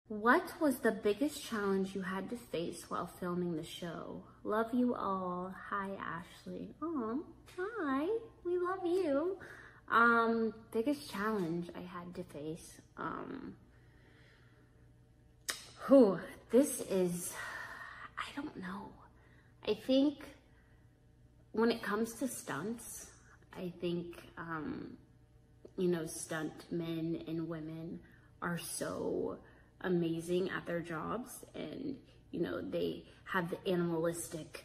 What was the biggest challenge you had to face while filming the show? Love you all. Hi, Ashley. Oh, hi. We love you. Biggest challenge I had to face. This is, I don't know. I think when it comes to stunts, I think, you know, stunt men and women are so amazing at their jobs, and you know, they have the animalistic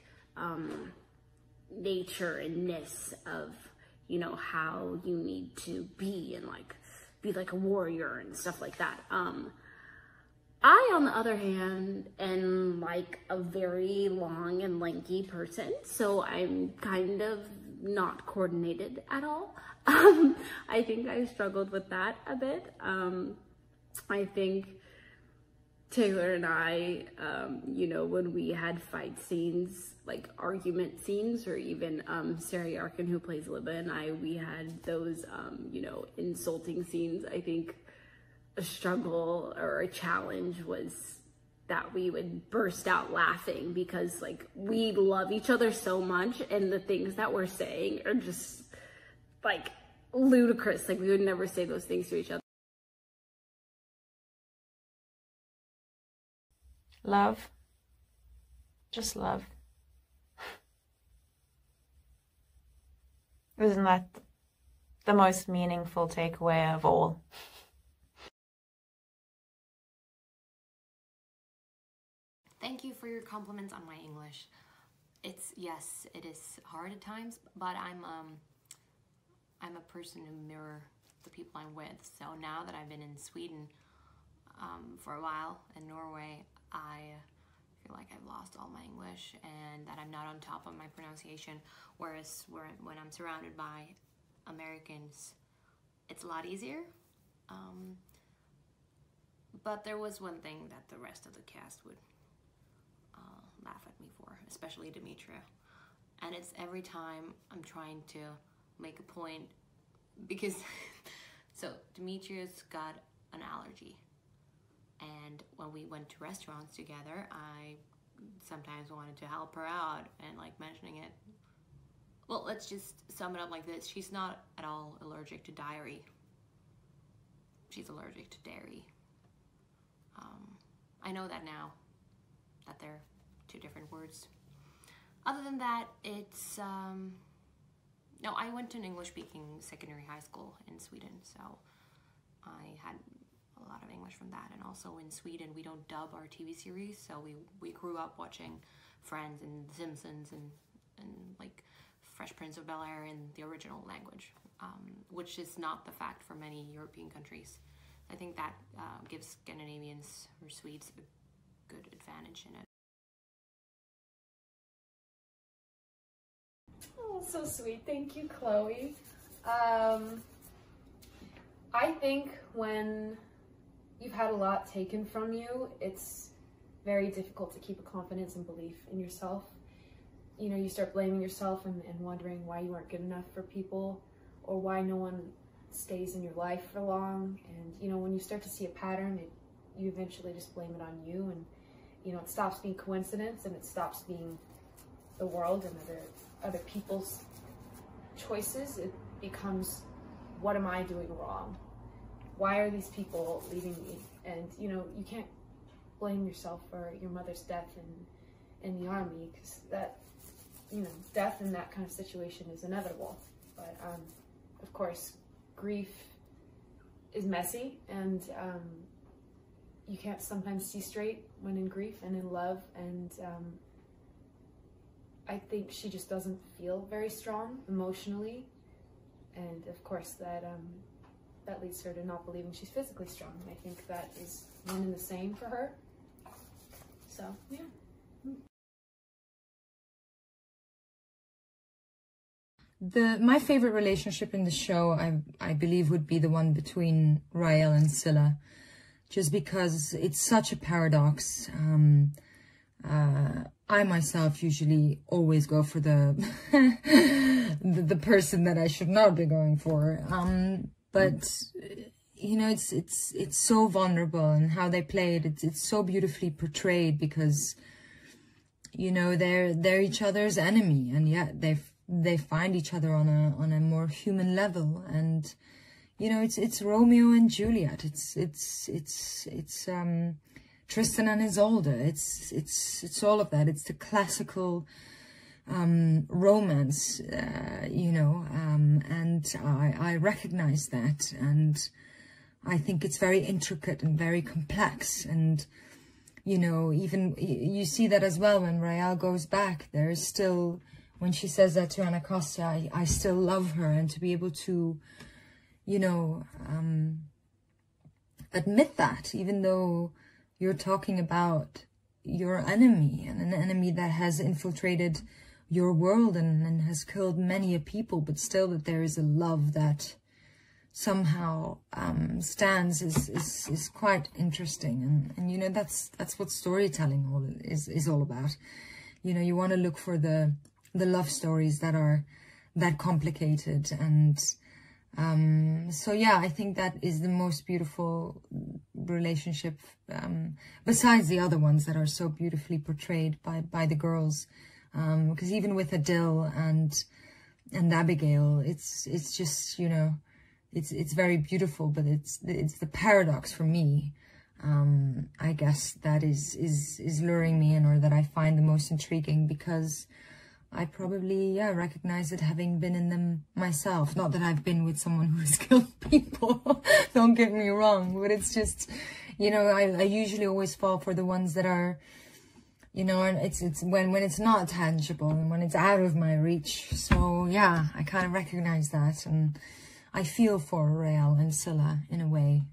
nature and ness of, you know, how you need to be and like be like a warrior and stuff like that. I, on the other hand, am like a very long and lanky person, so I'm kind of not coordinated at all. I think I struggled with that a bit. I think Taylor and I, you know, when we had fight scenes, like argument scenes, or even Sarah Yarkin, who plays Libba, and I, we had those, you know, insulting scenes. I think a struggle or a challenge was that we would burst out laughing because, like, we love each other so much, and the things that we're saying are just, like, ludicrous. Like, we would never say those things to each other. Love. Just love. Isn't that the most meaningful takeaway of all? Thank you for your compliments on my English. Yes, it is hard at times, but I'm a person who mirror the people I'm with. So now that I've been in Sweden for a while, and Norway, I feel like I've lost all my English and that I'm not on top of my pronunciation, whereas when I'm surrounded by Americans, it's a lot easier. But there was one thing that the rest of the cast would laugh at me for, especially Demetria. And it's every time I'm trying to make a point, because so Demetria's got an allergy. And when we went to restaurants together, I sometimes wanted to help her out and like mentioning it. Well, let's just sum it up like this. She's not at all allergic to dairy. She's allergic to dairy. I know that now, that they're two different words. Other than that, it's, no, I went to an English-speaking secondary high school in Sweden, so I had a lot of English from that. And also in Sweden, we don't dub our TV series, so we grew up watching Friends and The Simpsons and like Fresh Prince of Bel-Air in the original language, which is not the fact for many European countries. I think that gives Scandinavians or Swedes a good advantage in it. Oh, so sweet. Thank you, Chloe. I think when you've had a lot taken from you, it's very difficult to keep a confidence and belief in yourself. You know, you start blaming yourself and wondering why you aren't good enough for people, or why no one stays in your life for long. And, you know, when you start to see a pattern, you eventually just blame it on you, and, you know, it stops being coincidence, and it stops being the world and other people's choices. It becomes, what am I doing wrong? Why are these people leaving me? And, you know, you can't blame yourself for your mother's death in the army, because that, you know, death in that kind of situation is inevitable. But, of course, grief is messy, and you can't sometimes see straight when in grief and in love, and I think she just doesn't feel very strong emotionally, and of course that leads her to not believing she's physically strong. And I think that is one and the same for her. So yeah. My favorite relationship in the show, I believe, would be the one between Rael and Scylla, just because it's such a paradox. I myself usually always go for the the person that I should not be going for. But you know, it's so vulnerable, and how they play it, it's so beautifully portrayed, because, you know, they're each other's enemy, and yet they find each other on a more human level. And, you know, it's Romeo and Juliet. It's Tristan and Isolde. It's all of that. It's the classical romance, you know, and I recognize that, and I think it's very intricate and very complex. And, you know, even you see that as well when Rael goes back. There is still, when she says that to Anacostia, I still love her, and to be able to, you know, admit that, even though you're talking about your enemy, and an enemy that has infiltrated your world and has killed many a people, but still that there is a love that somehow stands is quite interesting. And you know, that's what storytelling is all about. You know, you want to look for the love stories that are that complicated. And so yeah, I think that is the most beautiful relationship, besides the other ones that are so beautifully portrayed by the girls. Because even with Adil and Abigail, it's just, you know, it's very beautiful, but it's the paradox for me, I guess, that is luring me in, or that I find the most intriguing, because I probably, yeah, recognize it, having been in them myself. Not that I've been with someone who has killed people, don't get me wrong, but it's just, you know, I usually always fall for the ones that are, you know, and it's when it's not tangible, and when it's out of my reach. So yeah, I kind of recognize that, and I feel for Rael and Scylla in a way.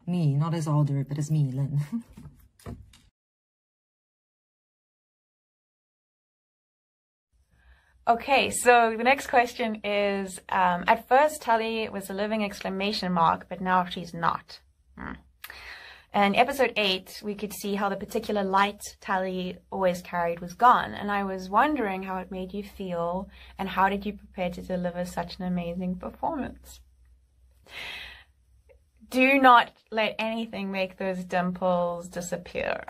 Me, not as Alder, but as me, Lynn. Okay, so the next question is, at first Tally was a living exclamation mark, but now she's not. And episode 8, we could see how the particular light Tally always carried was gone. And I was wondering how it made you feel, and how did you prepare to deliver such an amazing performance? Do not let anything make those dimples disappear.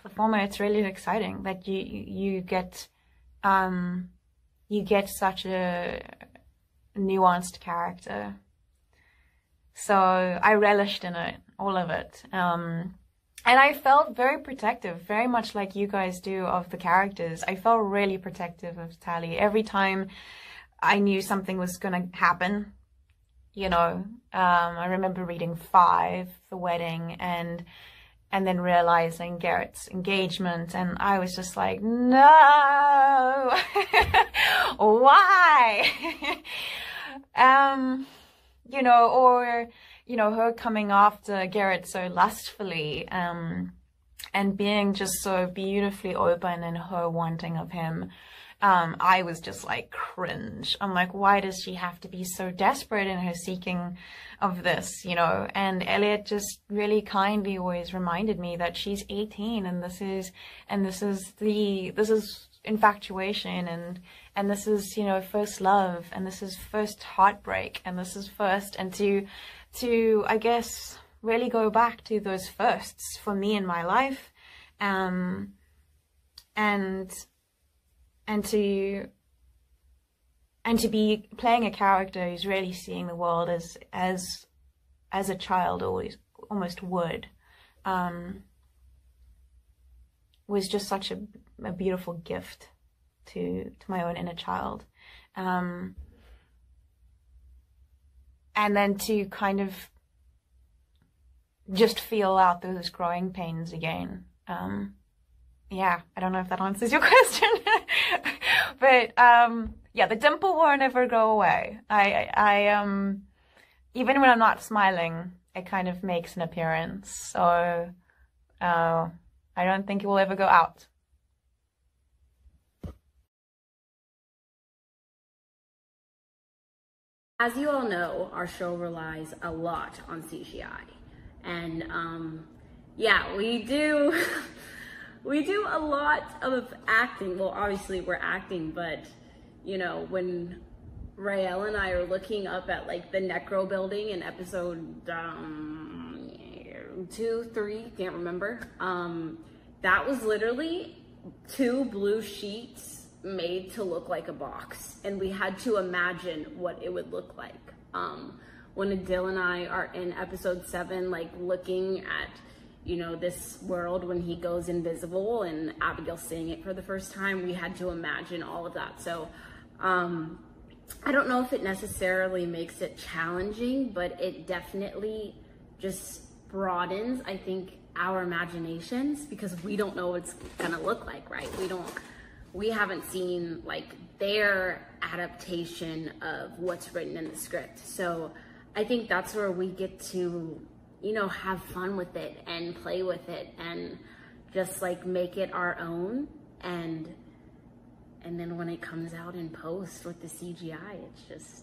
The former, it's really exciting that you get such a nuanced character. So I relished in it, all of it. And I felt very protective, very much like you guys do, of the characters. I felt really protective of Tally. Every time I knew something was going to happen, you know, I remember reading 5, the wedding, and then realizing Garrett's engagement, and I was just like, no, why? You know, or, you know, her coming after Garrett so lustfully, and being just so beautifully open in her wanting of him. I was just like, cringe. I'm like, why does she have to be so desperate in her seeking of this, you know? And Elliot just really kindly always reminded me that she's 18, and this is infatuation, and this is, you know, first love, and this is first heartbreak, and this is first, and to I guess really go back to those firsts for me in my life, and to be playing a character who's really seeing the world as a child almost would, was just such a beautiful gift to my own inner child. And then to kind of just feel out those growing pains again. Yeah, I don't know if that answers your question. But yeah, the dimple won't ever go away. I even when I'm not smiling, it kind of makes an appearance. So I don't think it will ever go out. As you all know, our show relies a lot on CGI. And yeah, we do a lot of acting. Well, obviously we're acting, but you know, when Rael and I are looking up at like the Necro building in episode 2, 3, can't remember. That was literally 2 blue sheets made to look like a box, and we had to imagine what it would look like. When Adil and I are in episode 7, like looking at, you know, this world when he goes invisible and Abigail's seeing it for the first time, we had to imagine all of that. So I don't know if it necessarily makes it challenging, but it definitely just broadens, I think, our imaginations, because we don't know what it's gonna look like, right? We haven't seen like their adaptation of what's written in the script. So I think that's where we get to, you know, have fun with it and play with it and just like make it our own. And then when it comes out in post with the CGI, it's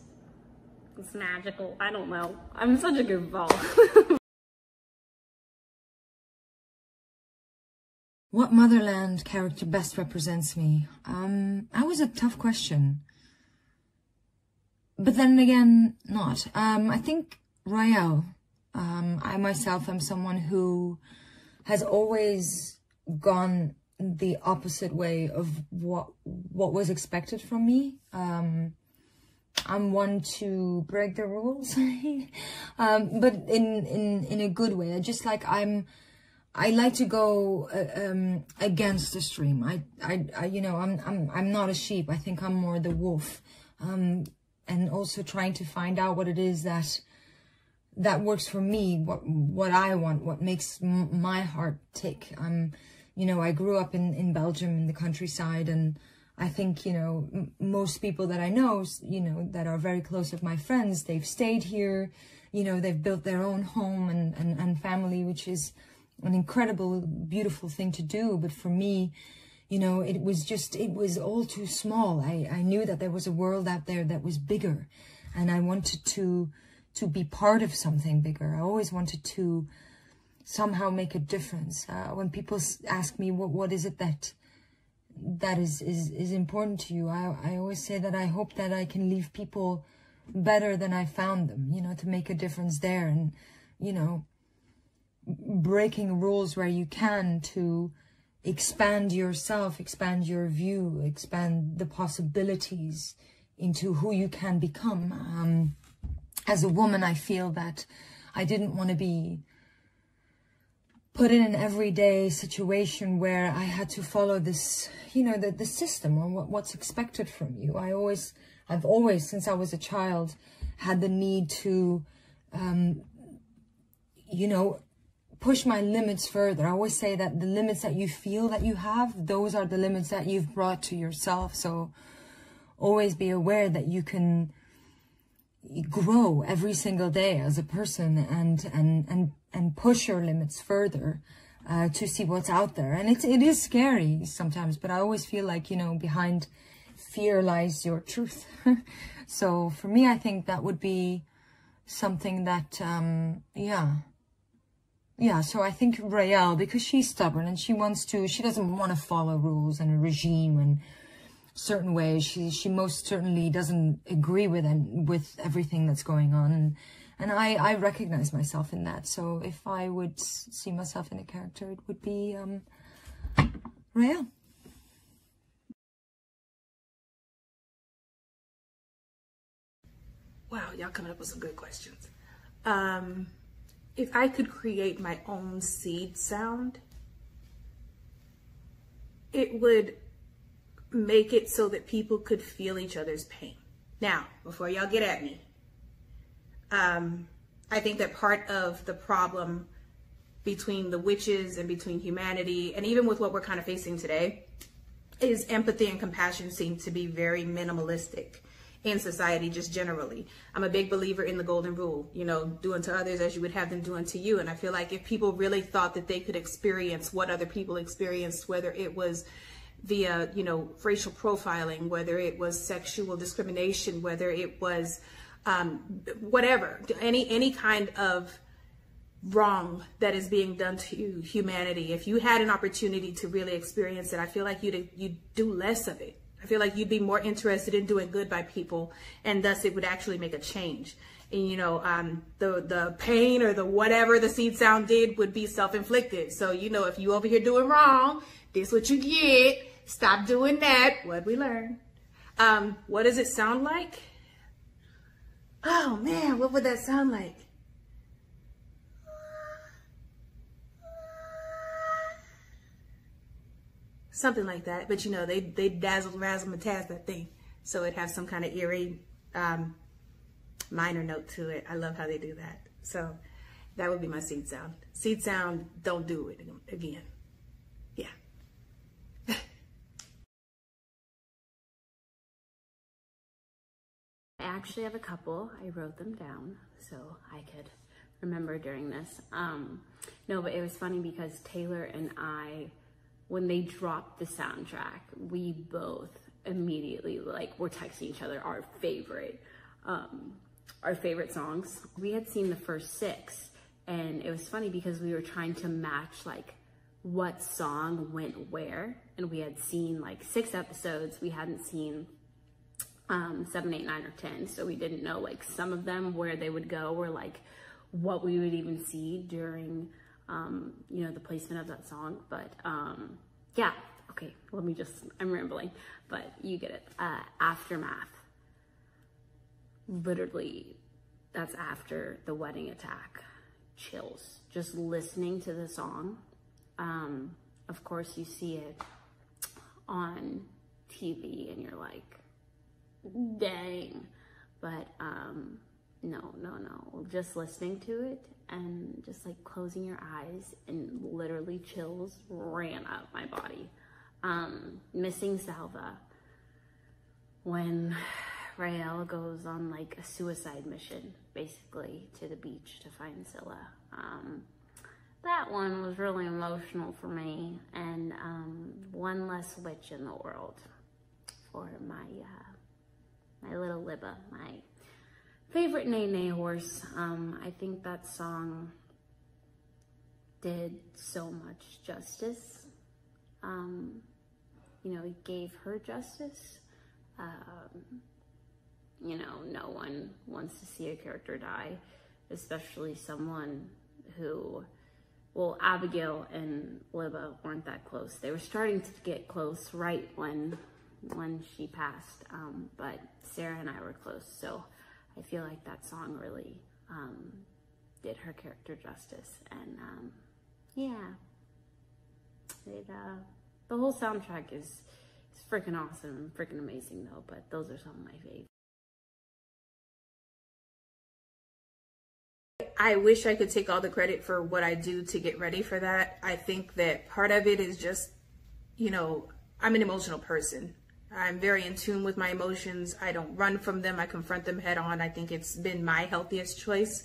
magical. I don't know. I'm such a goofball. What Motherland character best represents me? That was a tough question. But then again, not. I think Rael. I myself am someone who has always gone the opposite way of what was expected from me. I'm one to break the rules, but in a good way. I like to go against the stream. You know, I'm not a sheep. I think I'm more the wolf. And also trying to find out what it is that works for me, what I want, what makes my heart tick. You know, I grew up in Belgium in the countryside, and I think, you know, most people that I know, you know, that are very close with my friends, they've stayed here, you know, they've built their own home and family, which is an incredible, beautiful thing to do. But for me, you know, it was all too small. I knew that there was a world out there that was bigger, and I wanted to be part of something bigger. I always wanted to somehow make a difference. When people ask me what is it that is important to you, I always say that I hope that I can leave people better than I found them, you know, to make a difference there. And, you know, breaking rules where you can to expand yourself, expand your view, expand the possibilities into who you can become. As a woman, I feel that I didn't want to be put in an everyday situation where I had to follow this, you know, the system or what's expected from you. I've always, since I was a child, had the need to, you know, push my limits further. I always say that the limits that you feel that you have, those are the limits that you've brought to yourself. So always be aware that you can grow every single day as a person and push your limits further to see what's out there. And it is scary sometimes, but I always feel like, you know, behind fear lies your truth. So for me, I think that would be something that, yeah, so I think Rael, because she's stubborn and she doesn't want to follow rules and a regime and certain ways. She most certainly doesn't agree with everything that's going on. And I recognize myself in that. So if I would see myself in a character, it would be Rael. Wow, y'all coming up with some good questions. If I could create my own seed sound, it would make it so that people could feel each other's pain. Now, before y'all get at me, I think that part of the problem between the witches and between humanity, and even with what we're kind of facing today, is empathy and compassion seem to be very minimalistic in society just generally. I'm a big believer in the golden rule, you know, do unto others as you would have them do unto you. And I feel like if people really thought that they could experience what other people experienced, whether it was via, you know, racial profiling, whether it was sexual discrimination, whether it was whatever, any kind of wrong that is being done to humanity, if you had an opportunity to really experience it, I feel like you'd do less of it. I feel like you'd be more interested in doing good by people, and thus it would actually make a change. And, you know, the pain or the whatever the seed sound did would be self-inflicted. So, you know, if you over here doing wrong, this what you get. Stop doing that. What we learn. What does it sound like? Oh man, what would that sound like? Something like that. But you know, they dazzle, razzle, and tazz that thing. So it has some kind of eerie minor note to it. I love how they do that. So that would be my seed sound. Seed sound, don't do it again. Yeah. I actually have a couple. I wrote them down so I could remember during this. No, but it was funny because Taylor and I, when they dropped the soundtrack, we both immediately were texting each other our favorite songs. We had seen the first 6, and it was funny because we were trying to match what song went where, and we had seen 6 episodes. We hadn't seen 7, 8, 9, or 10, so we didn't know some of them where they would go, or what we would even see during you know, the placement of that song. But yeah, okay, I'm rambling, but you get it. Aftermath, literally, that's after the wedding attack. Chills just listening to the song. Of course you see it on TV and you're like, dang, but no, just listening to it and just closing your eyes, and literally chills ran up my body. Missing Salva, when Rael goes on a suicide mission basically to the beach to find Scylla. That one was really emotional for me, and one less witch in the world for my my little Libba, my favorite Nene horse. I think that song did so much justice. You know, it gave her justice. You know, no one wants to see a character die, especially someone who, well, Abigail and Libba weren't that close. They were starting to get close right when she passed, but Sarah and I were close, so I feel like that song really did her character justice. And yeah, the whole soundtrack is freaking awesome, freaking amazing though, but those are some of my favorites. I wish I could take all the credit for what I do to get ready for that. I think that part of it is just, you know, I'm an emotional person. I'm very in tune with my emotions. I don't run from them. I confront them head on. I think it's been my healthiest choice.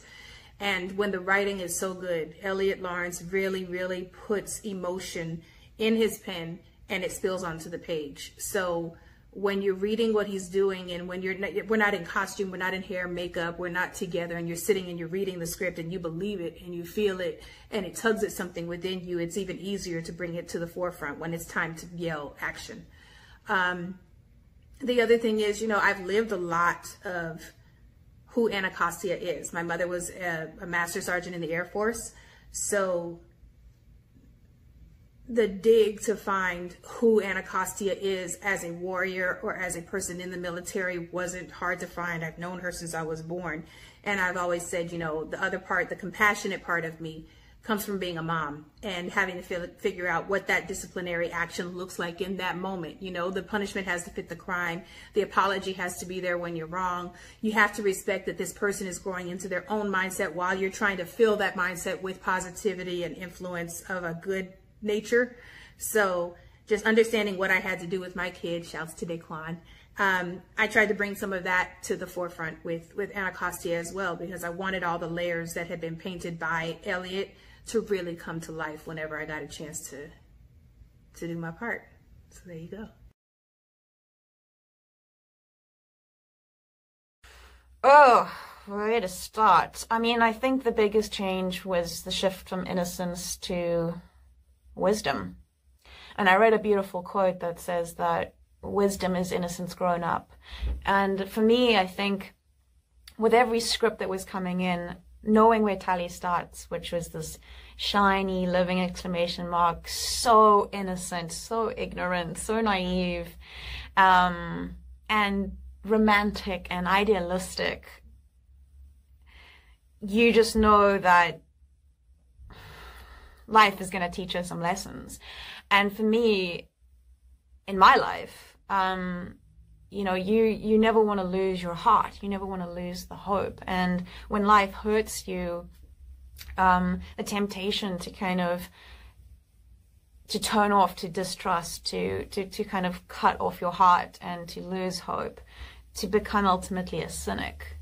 And when the writing is so good, Elliot Lawrence really, really puts emotion in his pen, and it spills onto the page. So when you're reading what he's doing, and when we're not in costume, we're not in hair, makeup, we're not together, and you're sitting and you're reading the script and you believe it and you feel it and it tugs at something within you, it's even easier to bring it to the forefront when it's time to yell action. The other thing is, you know, I've lived a lot of who Anacostia is. My mother was a master sergeant in the Air Force, so the dig to find who Anacostia is as a warrior or as a person in the military wasn't hard to find. I've known her since I was born. And I've always said, you know, the other part, the compassionate part of me, comes from being a mom and having to figure out what that disciplinary action looks like in that moment. You know, the punishment has to fit the crime. The apology has to be there when you're wrong. You have to respect that this person is growing into their own mindset while you're trying to fill that mindset with positivity and influence of a good nature. So just understanding what I had to do with my kids, shouts to Daquan. I tried to bring some of that to the forefront with Anacostia as well, because I wanted all the layers that had been painted by Elliot to really come to life whenever I got a chance to do my part. So there you go. Oh, where to start? I mean, I think the biggest change was the shift from innocence to wisdom. And I read a beautiful quote that says that wisdom is innocence grown up. And for me, I think with every script that was coming in, knowing where Tally starts, which was this shiny living exclamation mark, so innocent, so ignorant, so naive, and romantic and idealistic, you just know that life is going to teach us some lessons. And for me, in my life, you know, you never want to lose your heart. You never want to lose the hope. And when life hurts you, the temptation to kind of to turn off, to distrust, to kind of cut off your heart and to lose hope, to become ultimately a cynic,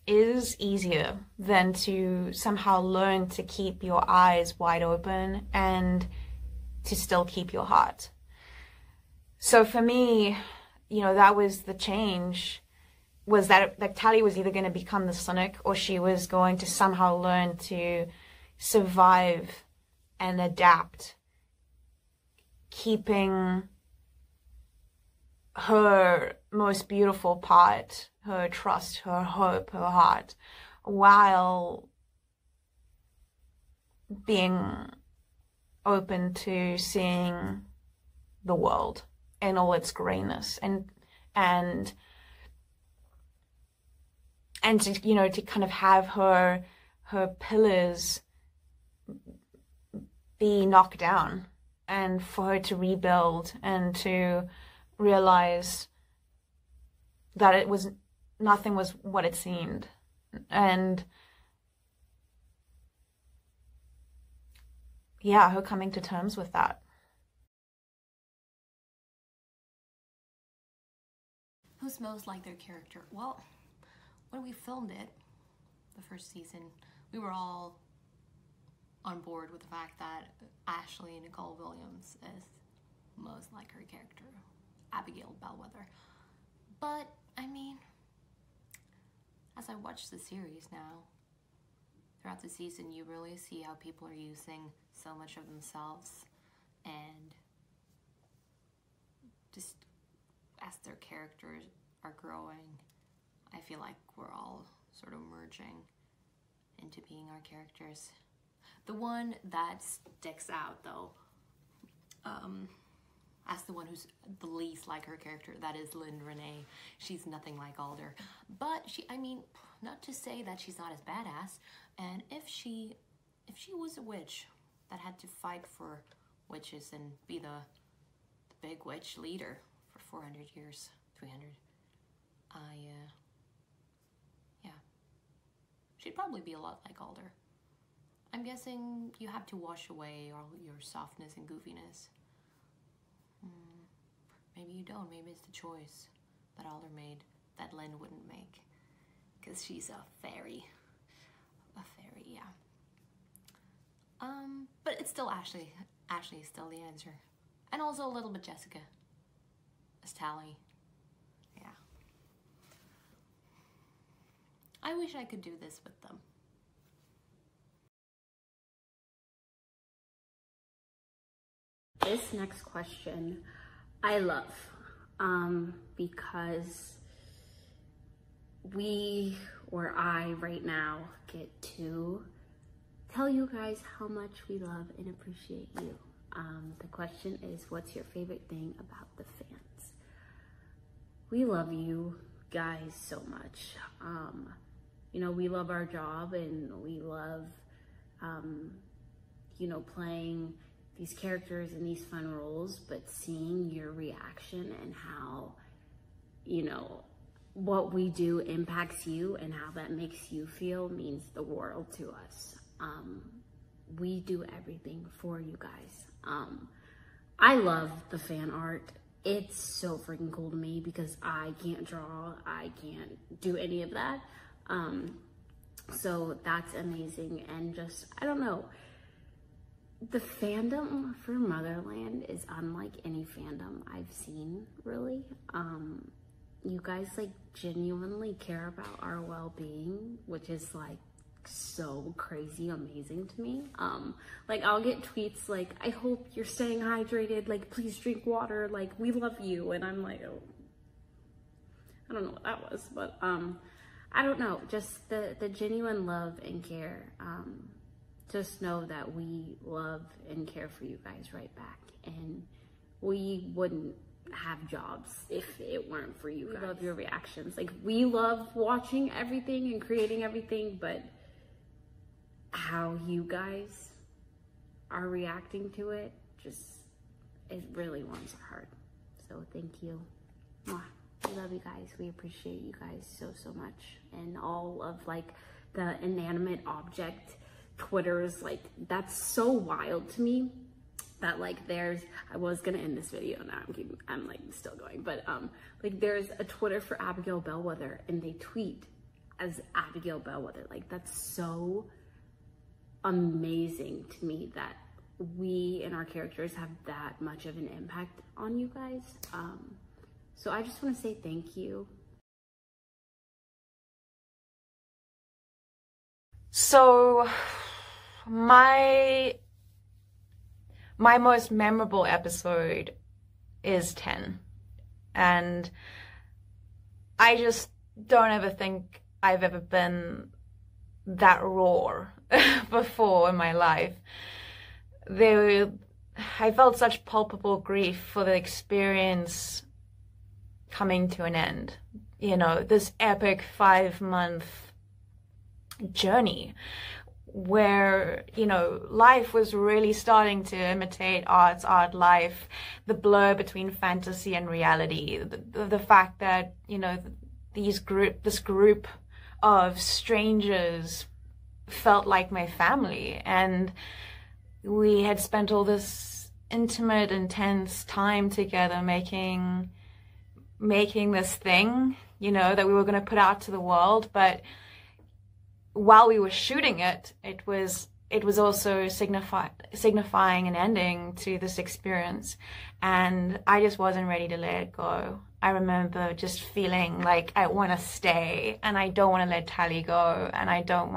is easier than to somehow learn to keep your eyes wide open and to still keep your heart. So for me, you know, that was the change, was that Tally was either going to become the cynic or she was going to somehow learn to survive and adapt, keeping her most beautiful part, her trust, her hope, her heart, while being open to seeing the world in all its grayness, and to, you know, to kind of have her pillars be knocked down, and for her to rebuild and to realize that nothing was what it seemed. And yeah, her coming to terms with that. Who's most like their character? Well, when we filmed it, the first season, we were all on board with the fact that Ashley Nicole Williams is most like her character, Abigail Bellwether. But, I mean, as I watch the series now, throughout the season, you really see how people are using so much of themselves, and just as their characters are growing, I feel like we're all sort of merging into being our characters. The one that sticks out, though, as the one who's the least like her character, that is Lynn Renee. She's nothing like Alder. But I mean, not to say that she's not as badass. And if she was a witch that had to fight for witches and be the big witch leader for 400 years, 300, yeah, she'd probably be a lot like Alder. I'm guessing you have to wash away all your softness and goofiness. Maybe you don't. Maybe it's the choice that Alder made that Lynn wouldn't make, because she's a fairy. Yeah. But it's still Ashley. Ashley is still the answer, and also a little bit Jessica as Tally. Yeah. I wish I could do this with them. This next question I love, because I right now get to tell you guys how much we love and appreciate you. The question is, what's your favorite thing about the fans? We love you guys so much. You know, we love our job, and we love, you know, playing these characters and these fun roles, but seeing your reaction and how, you know, what we do impacts you and how that makes you feel means the world to us. We do everything for you guys. I love the fan art. It's so freaking cool to me because I can't draw, I can't do any of that. So that's amazing. And just, I don't know, the fandom for Motherland is unlike any fandom I've seen, really. You guys like genuinely care about our well-being, which is like so crazy amazing to me. Like I'll get tweets like, I hope you're staying hydrated, like please drink water, like we love you. And I'm like, oh, I don't know what that was, but I don't know, just the genuine love and care. Just know that we love and care for you guys right back, and we wouldn't have jobs if it weren't for you guys. We love your reactions. Like, we love watching everything and creating everything, but how you guys are reacting to it, it really warms our heart. So thank you. Mwah. We love you guys. We appreciate you guys so much. And all of like the inanimate object Twitters, like that's so wild to me that like I was gonna end this video, now I'm like still going, but like there's a Twitter for Abigail Bellwether and they tweet as Abigail Bellwether. Like that's so amazing to me that we and our characters have that much of an impact on you guys. So I just want to say thank you. So my most memorable episode is 10, and I just don't ever think I've ever been that raw before in my life. I felt such palpable grief for the experience coming to an end. You know, this epic 5-month journey where, you know, life was really starting to imitate art life, the blur between fantasy and reality, the fact that, you know, this group of strangers felt like my family, and we had spent all this intimate, intense time together making this thing, you know, that we were going to put out to the world. But while we were shooting it, it was also signifying an ending to this experience, and I just wasn't ready to let it go. I remember just feeling like I want to stay, and I don't want to let Tally go, and I don't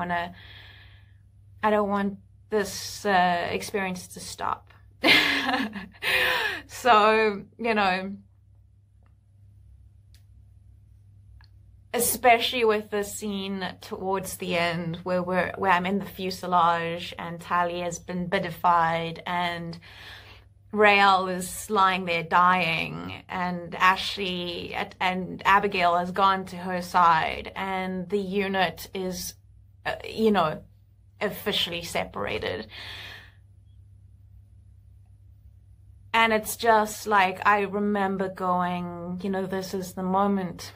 want this experience to stop. So, you know, especially with the scene towards the end where I'm in the fuselage and Tally has been bitified and Rael is lying there dying, and Ashley and Abigail has gone to her side, and the unit is, you know, officially separated. And it's just like, I remember going, you know, this is the moment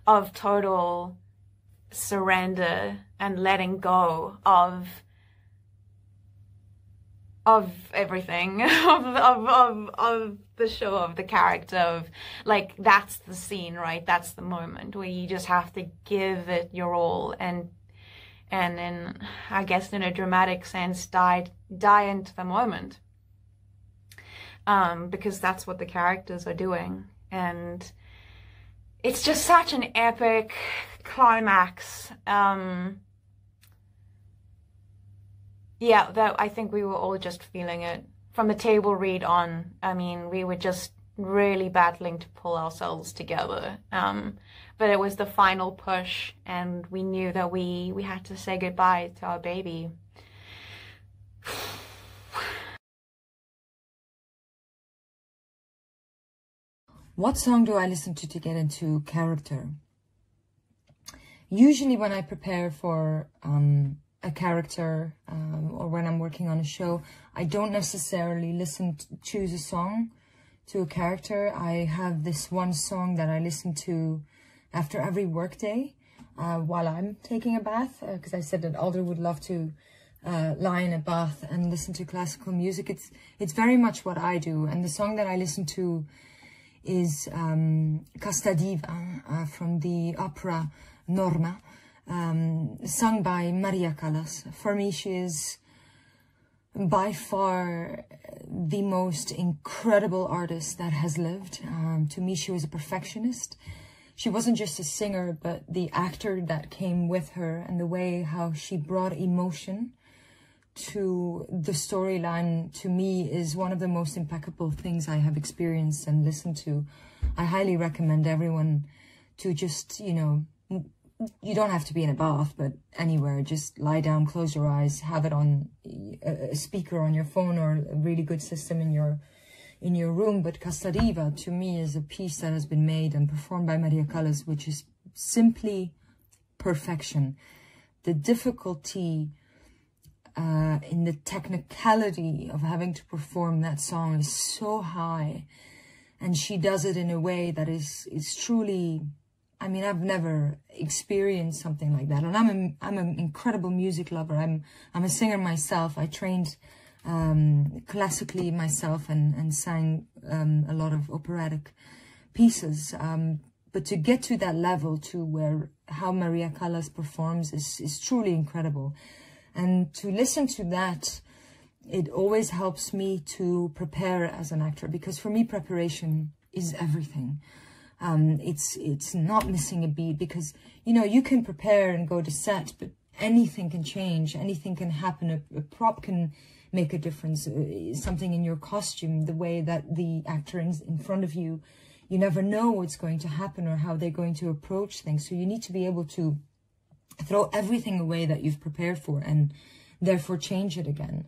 of total surrender and letting go of everything, of the show, of the character, of like, that's the scene, right? That's the moment where you just have to give it your all, and in, I guess in a dramatic sense, die into the moment, because that's what the characters are doing. And it's just such an epic climax. Yeah, that I think we were all just feeling it from the table read on. I mean, we were just really battling to pull ourselves together. But it was the final push, and we knew that we had to say goodbye to our baby. What song do I listen to get into character? Usually when I prepare for a character or when I'm working on a show, I don't necessarily choose a song to a character. I have this one song that I listen to after every workday while I'm taking a bath, because I said that Alder would love to lie in a bath and listen to classical music. It's very much what I do, and the song that I listen to is Casta Diva from the opera Norma, sung by Maria Callas. For me, she is by far the most incredible artist that has lived. To me, she was a perfectionist. she wasn't just a singer, but the actor that came with her, and the way how she brought emotion to the storyline, to me, is one of the most impeccable things I have experienced and listened to. I highly recommend everyone to just, you know, you don't have to be in a bath, but anywhere, just lie down, close your eyes, have it on a speaker on your phone or a really good system in your room. But Casta Diva, to me, is a piece that has been made and performed by Maria Callas, which is simply perfection. The difficulty in the technicality of having to perform that song is so high, and she does it in a way that is truly, I mean, I've never experienced something like that. And I'm an incredible music lover. I'm a singer myself. I trained classically myself and sang a lot of operatic pieces. But to get to that level, to where how Maria Callas performs is truly incredible. And to listen to that, it always helps me to prepare as an actor, because for me, preparation is everything. It's not missing a beat, because, you know, you can prepare and go to set, but anything can change, anything can happen. A prop can make a difference, something in your costume, the way that the actor in front of you, you never know what's going to happen or how they're going to approach things. So you need to be able to throw everything away that you've prepared for and therefore change it again.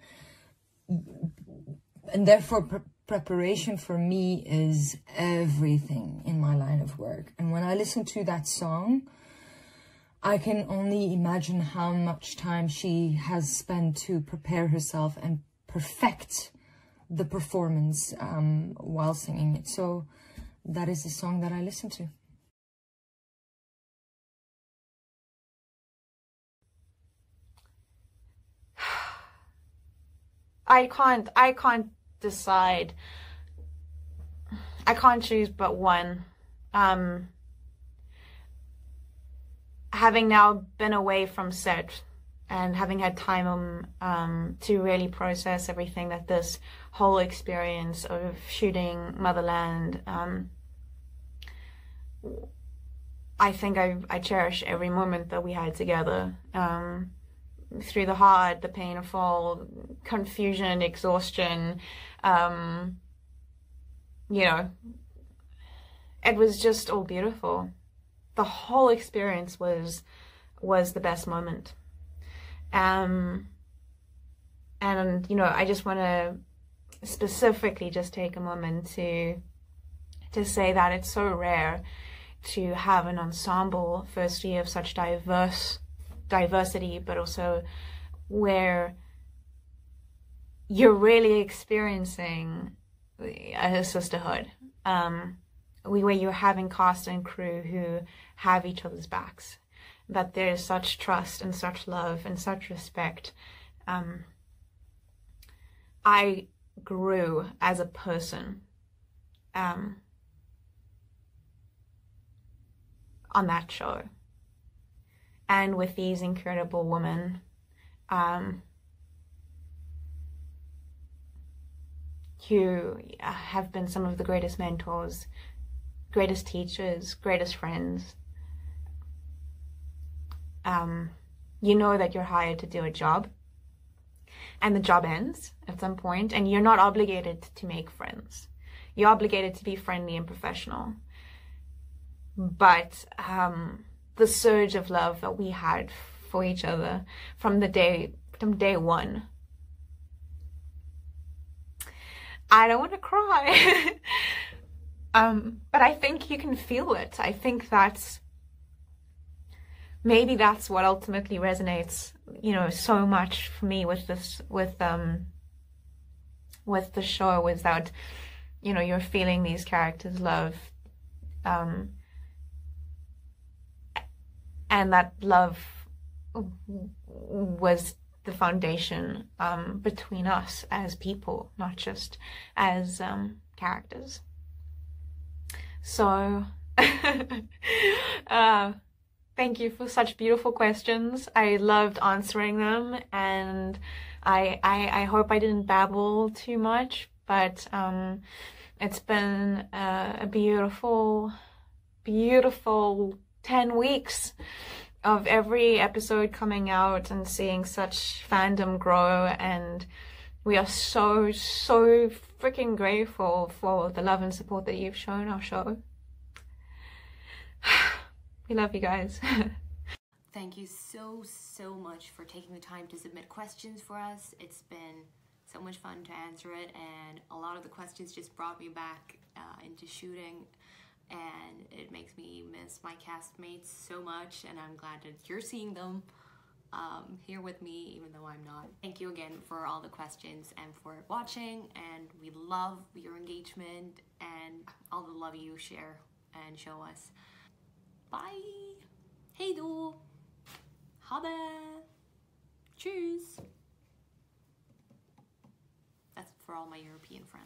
And therefore preparation for me is everything in my line of work. And when I listen to that song, I can only imagine how much time she has spent to prepare herself and perfect the performance while singing it. So that is the song that I listen to. I can't decide. I can't choose but one. Having now been away from set and having had time to really process everything that this whole experience of shooting Motherland, I think I cherish every moment that we had together. Through the hard, the painful, confusion, exhaustion, you know, it was just all beautiful. The whole experience was the best moment. And, you know, I just want to specifically just take a moment to say that it's so rare to have an ensemble, firstly, of such diversity, but also where you're really experiencing a sisterhood, where you're having cast and crew who have each other's backs, that there's such trust and such love and such respect. I grew as a person on that show, and with these incredible women, who have been some of the greatest mentors, greatest teachers, greatest friends. You know that you're hired to do a job, and the job ends at some point, and you're not obligated to make friends. You're obligated to be friendly and professional. But the surge of love that we had for each other from day one, I don't want to cry. But I think you can feel it. I think maybe that's what ultimately resonates, you know, so much for me with the show, is that, you know, you're feeling these characters' love, and that love was the foundation between us as people, not just as characters. So thank you for such beautiful questions. I loved answering them, and I hope I didn't babble too much, but it's been a beautiful beautiful 10 weeks of every episode coming out and seeing such fandom grow, and we are so freaking grateful for the love and support that you've shown our show. We love you guys. Thank you so much for taking the time to submit questions for us. It's been so much fun to answer it, and a lot of the questions just brought me back into shooting, and it makes me miss my castmates so much, and I'm glad that you're seeing them here with me, even though I'm not. Thank you again for all the questions and for watching, and we love your engagement and all the love you share and show us. Bye! Hej då! Ha det! Tschüss! That's for all my European friends.